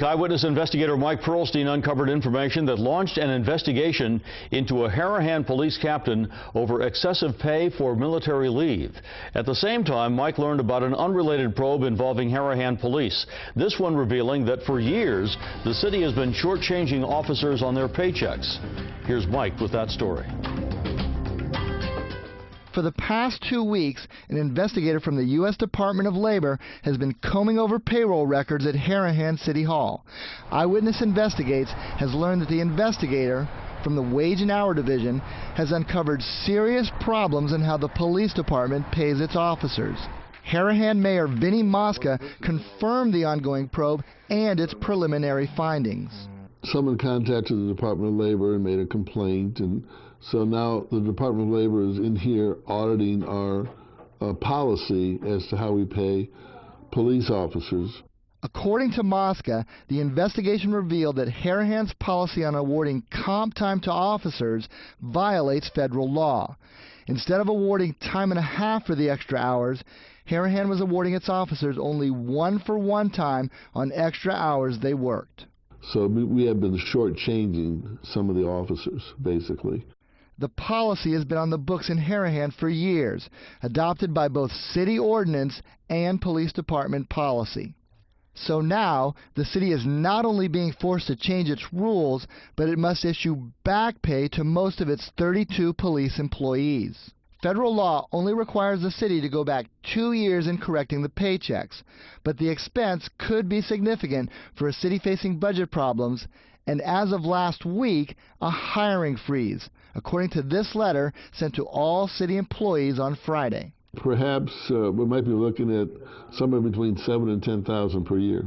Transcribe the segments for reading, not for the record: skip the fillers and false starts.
Eyewitness investigator Mike Pearlstein uncovered information that launched an investigation into a Harahan police captain over excessive pay for military leave. At the same time, Mike learned about an unrelated probe involving Harahan police. This one revealing that for years, the city has been shortchanging officers on their paychecks. Here's Mike with that story. For the past 2 weeks, an investigator from the U.S. Department of Labor has been combing over payroll records at Harahan City Hall. Eyewitness Investigates has learned that the investigator from the Wage and Hour Division has uncovered serious problems in how the police department pays its officers. Harahan Mayor Vinnie Mosca confirmed the ongoing probe and its preliminary findings. Someone contacted the Department of Labor and made a complaint, and so now the Department of Labor is in here auditing our policy as to how we pay police officers. According to Mosca, the investigation revealed that Harahan's policy on awarding comp time to officers violates federal law. Instead of awarding time and a half for the extra hours, Harahan was awarding its officers only 1-for-1 time on extra hours they worked. So we have been shortchanging some of the officers, basically. The policy has been on the books in Harahan for years, adopted by both city ordinance and police department policy. So now, the city is not only being forced to change its rules, but it must issue back pay to most of its 32 police employees. Federal law only requires the city to go back 2 years in correcting the paychecks, but the expense could be significant for a city facing budget problems and, as of last week, a hiring freeze, according to this letter sent to all city employees on Friday. Perhaps we might be looking at somewhere between 7,000 and 10,000 per year,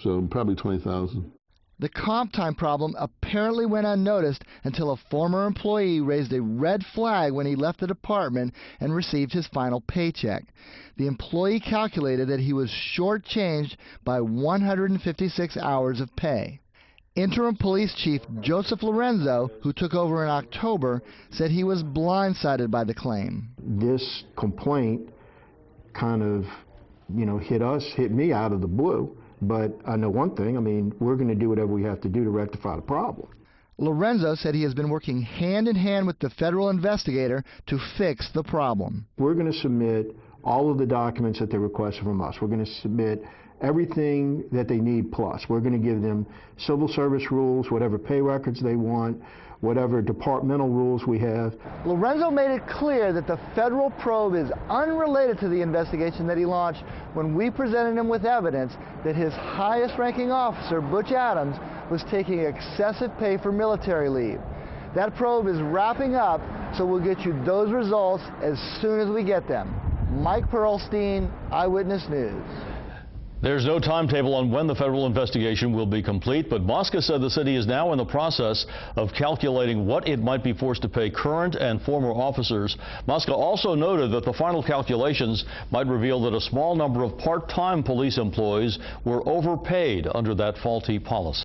so probably 20,000. The comp time problem apparently went unnoticed until a former employee raised a red flag when he left the department and received his final paycheck. The employee calculated that he was shortchanged by 156 hours of pay. Interim Police Chief Joseph Lorenzo, who took over in October, said he was blindsided by the claim. This complaint kind of, hit me out of the blue. But I know one thing, we're going to do whatever we have to do to rectify the problem. Lorenzo said he has been working hand in hand with the federal investigator to fix the problem. We're going to submit all of the documents that they requested from us. We're going to submit everything that they need plus. We're going to give them civil service rules, whatever pay records they want, whatever departmental rules we have. Lorenzo made it clear that the federal probe is unrelated to the investigation that he launched when we presented him with evidence that his highest-ranking officer, Butch Adams, was taking excessive pay for military leave. That probe is wrapping up, so we'll get you those results as soon as we get them. Mike Pearlstein, Eyewitness News. There's no timetable on when the federal investigation will be complete, but Mosca said the city is now in the process of calculating what it might be forced to pay current and former officers. Mosca also noted that the final calculations might reveal that a small number of part-time police employees were overpaid under that faulty policy.